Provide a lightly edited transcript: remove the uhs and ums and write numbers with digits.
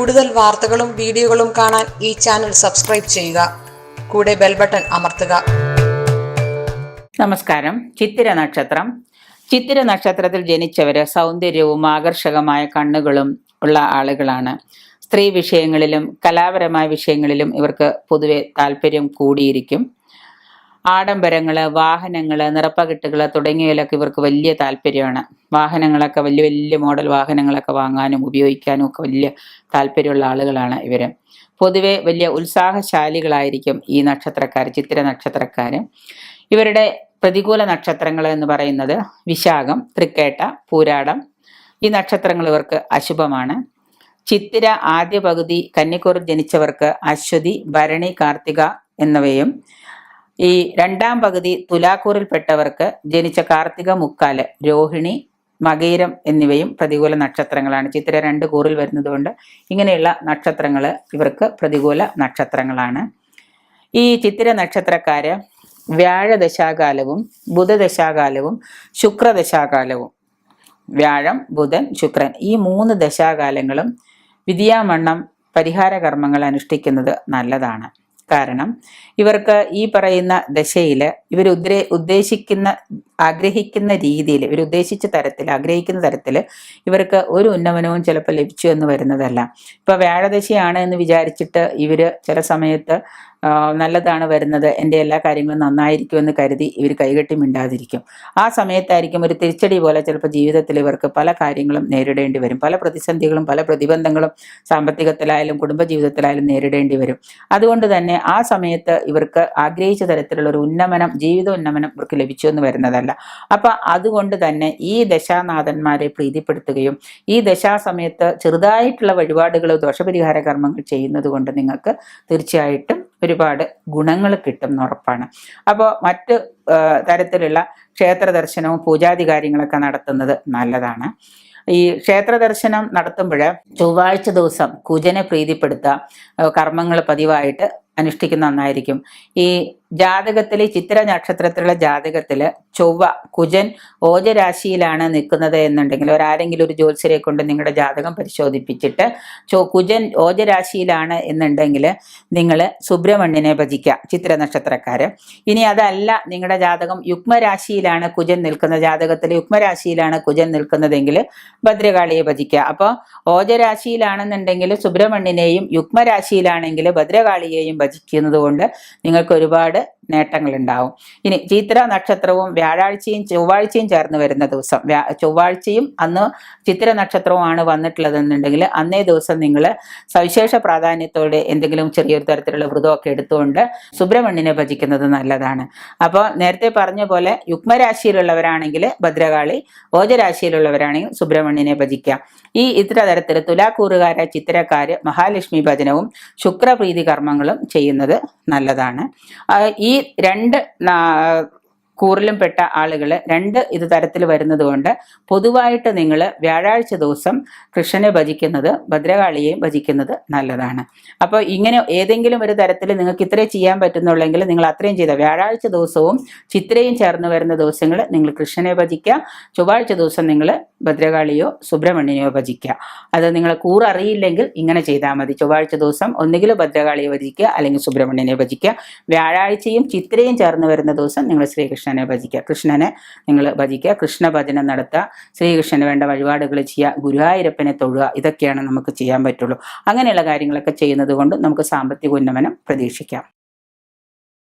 കൂടുതൽ വാർത്തകളും വീഡിയോകളും കാണാൻ ഈ ചാനൽ സബ്സ്ക്രൈബ് ചെയ്യുക. കൂടെ ബെൽ ബട്ടൺ അമർത്തുക. നമസ്കാരം. ചിത്തിര നക്ഷത്രം. ചിത്തിര നക്ഷത്രത്തിൽ ജനിച്ചവര് സൗന്ദര്യവും ആകർഷകമായ കണ്ണുകളും ഉള്ള ആളുകളാണ്. സ്ത്രീ വിഷയങ്ങളിലും കലാപരമായ വിഷയങ്ങളിലും ഇവർക്ക് പൊതുവെ താല്പര്യം കൂടിയിരിക്കും. ആഡംബരങ്ങള്, വാഹനങ്ങള്, നിറപ്പകിട്ടുകള് തുടങ്ങിയതിലൊക്കെ ഇവർക്ക് വലിയ താല്പര്യമാണ്. വാഹനങ്ങളൊക്കെ വലിയ വലിയ മോഡൽ വാഹനങ്ങളൊക്കെ വാങ്ങാനും ഉപയോഗിക്കാനും ഒക്കെ വലിയ താല്പര്യമുള്ള ആളുകളാണ് ഇവര്. പൊതുവെ വലിയ ഉത്സാഹശാലികളായിരിക്കും ഈ നക്ഷത്രക്കാർ, ചിത്തിര നക്ഷത്രക്കാർ. ഇവരുടെ പ്രതികൂല നക്ഷത്രങ്ങൾ എന്ന് പറയുന്നത് വിശാഖം, തൃക്കേട്ട, പൂരാടം. ഈ നക്ഷത്രങ്ങൾ ഇവർക്ക് അശുഭമാണ്. ചിത്തിര ആദ്യ പകുതി കന്നിക്കൂറിൽ ജനിച്ചവർക്ക് അശ്വതി, ഭരണി, കാർത്തിക എന്നിവയും, ഈ രണ്ടാം പകുതി തുലാക്കൂറിൽപ്പെട്ടവർക്ക് ജനിച്ച കാർത്തിക, മുക്കാല്, രോഹിണി, മകയിരം എന്നിവയും പ്രതികൂല നക്ഷത്രങ്ങളാണ്. ചിത്തിര 2 കൂറിൽ വരുന്നതുകൊണ്ട് ഇങ്ങനെയുള്ള നക്ഷത്രങ്ങൾ ഇവർക്ക് പ്രതികൂല നക്ഷത്രങ്ങളാണ്. ഈ ചിത്തിര നക്ഷത്രക്കാര് വ്യാഴദശാകാലവും ബുധദശാകാലവും ശുക്രദശാകാലവും, വ്യാഴം, ബുധൻ, ശുക്രൻ, ഈ 3 ദശാകാലങ്ങളും വിധിയാമണ്ണം പരിഹാര കർമ്മങ്ങൾ അനുഷ്ഠിക്കുന്നത് നല്ലതാണ്. കാരണം ഇവർക്ക് ഈ പറയുന്ന ദശയിൽ ഇവർ ഉദ്ദേശിക്കുന്ന ആഗ്രഹിക്കുന്ന രീതിയിൽ, ഇവർ ഉദ്ദേശിച്ച തരത്തിൽ ആഗ്രഹിക്കുന്ന തരത്തിൽ ഇവർക്ക് ഒരു ഉന്നമനവും ചിലപ്പോൾ ലഭിച്ചു എന്ന് വരുന്നതല്ല. ഇപ്പൊ വ്യാഴദശയാണ് എന്ന് വിചാരിച്ചിട്ട് ഇവര് ചില സമയത്ത് നല്ലതാണ് വരുന്നത്, എൻ്റെ എല്ലാ കാര്യങ്ങളും നന്നായിരിക്കുമെന്ന് കരുതി ഇവർ കൈകെട്ടി മിണ്ടാതിരിക്കും. ആ സമയത്തായിരിക്കും ഒരു തിരിച്ചടി പോലെ ചിലപ്പോൾ ജീവിതത്തിൽ ഇവർക്ക് പല കാര്യങ്ങളും നേരിടേണ്ടി വരും. പല പ്രതിസന്ധികളും പല പ്രതിബന്ധങ്ങളും സാമ്പത്തികത്തിലായാലും കുടുംബജീവിതത്തിലായാലും നേരിടേണ്ടി വരും. അതുകൊണ്ട് തന്നെ ആ സമയത്ത് ഇവർക്ക് ആഗ്രഹിച്ച തരത്തിലുള്ള ഒരു ഉന്നമനം, ജീവിതോന്നമനം ഇവർക്ക് ലഭിച്ചു എന്ന് വരുന്നതല്ല. അപ്പൊ അതുകൊണ്ട് തന്നെ ഈ ദശാനാഥന്മാരെ പ്രീതിപ്പെടുത്തുകയും ഈ ദശാസമയത്ത് ചെറുതായിട്ടുള്ള വഴിപാടുകളോ ദോഷപരിഹാര കർമ്മങ്ങൾ ചെയ്യുന്നത് കൊണ്ട് നിങ്ങൾക്ക് തീർച്ചയായിട്ടും ഒരുപാട് ഗുണങ്ങൾ കിട്ടും എന്ന് ഉറപ്പാണ്. അപ്പോൾ മറ്റ് തരത്തിലുള്ള ക്ഷേത്ര ദർശനവും പൂജാതി കാര്യങ്ങളൊക്കെ നടത്തുന്നത് നല്ലതാണ്. ഈ ക്ഷേത്ര ദർശനം നടത്തുമ്പോൾ ചൊവ്വാഴ്ച ദിവസം കുജനെ പ്രീതിപ്പെടുത്തുക കർമ്മങ്ങൾ പതിവായിട്ട് അനുഷ്ഠിക്കുന്ന നന്നായിരിക്കും. ഈ ജാതകത്തിൽ, ചിത്തിര നക്ഷത്രത്തിലുള്ള ജാതകത്തിൽ ചൊവ്വ, കുജൻ ഓജരാശിയിലാണ് നിൽക്കുന്നത് എന്നുണ്ടെങ്കിൽ, ആരെങ്കിലും ഒരു ജ്യോത്സ്യരെ കൊണ്ട് നിങ്ങളുടെ ജാതകം പരിശോധിപ്പിച്ചിട്ട് കുജൻ ഓജരാശിയിലാണ് എന്നുണ്ടെങ്കിൽ നിങ്ങൾ സുബ്രഹ്മണ്യനെ ഭജിക്കുക, ചിത്തിര നക്ഷത്രക്കാര്. ഇനി അതല്ല, നിങ്ങളുടെ ജാതകം യുഗ്മരാശിയിലാണ് കുജൻ നിൽക്കുന്ന, ജാതകത്തിൽ യുഗ്മരാശിയിലാണ് കുജൻ നിൽക്കുന്നതെങ്കിൽ ഭദ്രകാളിയെ ഭജിക്കുക. അപ്പോൾ ഓജരാശിയിലാണെന്നുണ്ടെങ്കിൽ സുബ്രഹ്മണ്യനെയും, യുഗ്മരാശിയിലാണെങ്കിൽ ഭദ്രകാളിയെയും ഭജിക്കുന്നത് കൊണ്ട് നിങ്ങൾക്ക് ഒരുപാട് നേട്ടങ്ങൾ ഉണ്ടാവും. ഇനി ചിത്തിര നക്ഷത്രവും വ്യാഴാഴ്ചയും ചൊവ്വാഴ്ചയും ചേർന്ന് വരുന്ന ദിവസം, ചൊവ്വാഴ്ചയും അന്ന് ചിത്തിര നക്ഷത്രവുമാണ് വന്നിട്ടുള്ളതെന്നുണ്ടെങ്കിൽ അന്നേ ദിവസം നിങ്ങൾ സവിശേഷ പ്രാധാന്യത്തോടെ എന്തെങ്കിലും ചെറിയൊരു തരത്തിലുള്ള വ്രതമൊക്കെ എടുത്തുകൊണ്ട് സുബ്രഹ്മണ്യനെ ഭജിക്കുന്നത് നല്ലതാണ്. അപ്പോൾ നേരത്തെ പറഞ്ഞ പോലെ യുഗ്മരാശിയിലുള്ളവരാണെങ്കിൽ ഭദ്രകാളി, ഓജരാശിയിലുള്ളവരാണെങ്കിൽ സുബ്രഹ്മണ്യനെ ഭജിക്കുക. ഈ ഇത്ര തരത്തിൽ തുലാക്കൂറുകാരെ, ചിത്തിരക്കാര് മഹാലക്ഷ്മി ഭജനവും ശുക്രപ്രീതി കർമ്മങ്ങളും ചെയ്യുന്നത് നല്ലതാണ്. ഈ 2 കൂറിലും പെട്ട ആളുകൾ 2 ഇത് തരത്തിൽ വരുന്നത് കൊണ്ട് പൊതുവായിട്ട് നിങ്ങൾ വ്യാഴാഴ്ച ദിവസം കൃഷ്ണനെ ഭജിക്കുന്നത്, ഭദ്രകാളിയെയും ഭജിക്കുന്നത് നല്ലതാണ്. അപ്പോൾ ഇങ്ങനെ ഏതെങ്കിലും ഒരു തരത്തിൽ നിങ്ങൾക്ക് ഇത്രയും ചെയ്യാൻ പറ്റുന്നുള്ളെങ്കിൽ നിങ്ങൾ അത്രയും ചെയ്ത വ്യാഴാഴ്ച ദിവസവും ചിത്രയും ചേർന്ന് വരുന്ന ദിവസങ്ങൾ നിങ്ങൾ കൃഷ്ണനെ ഭജിക്കുക. ചൊവ്വാഴ്ച ദിവസം നിങ്ങൾ ഭദ്രകാളിയോ സുബ്രഹ്മണ്യനെയോ ഭജിക്കുക. അത് നിങ്ങൾ കൂററിയില്ലെങ്കിൽ ഇങ്ങനെ ചെയ്താൽ മതി. ചൊവ്വാഴ്ച ദിവസം ഒന്നുകിൽ ഭദ്രകാളിയെ ഭജിക്കുക അല്ലെങ്കിൽ സുബ്രഹ്മണ്യനെ ഭജിക്കുക. വ്യാഴാഴ്ചയും ചിത്രയും ചേർന്ന് വരുന്ന ദിവസം നിങ്ങൾ ശ്രീകൃഷ്ണനെ ഭജിക്കുക, കൃഷ്ണനെ നിങ്ങൾ ഭജിക്കുക, കൃഷ്ണ ഭജനം നടത്തുക, ശ്രീകൃഷ്ണന് വേണ്ട വഴിപാടുകൾ ചെയ്യുക, ഗുരുവായൂരപ്പനെ തൊഴുക. ഇതൊക്കെയാണ് നമുക്ക് ചെയ്യാൻ പറ്റുള്ളൂ. അങ്ങനെയുള്ള കാര്യങ്ങളൊക്കെ ചെയ്യുന്നത് കൊണ്ട് നമുക്ക് സാമ്പത്തിക ഉന്നമനം പ്രതീക്ഷിക്കാം.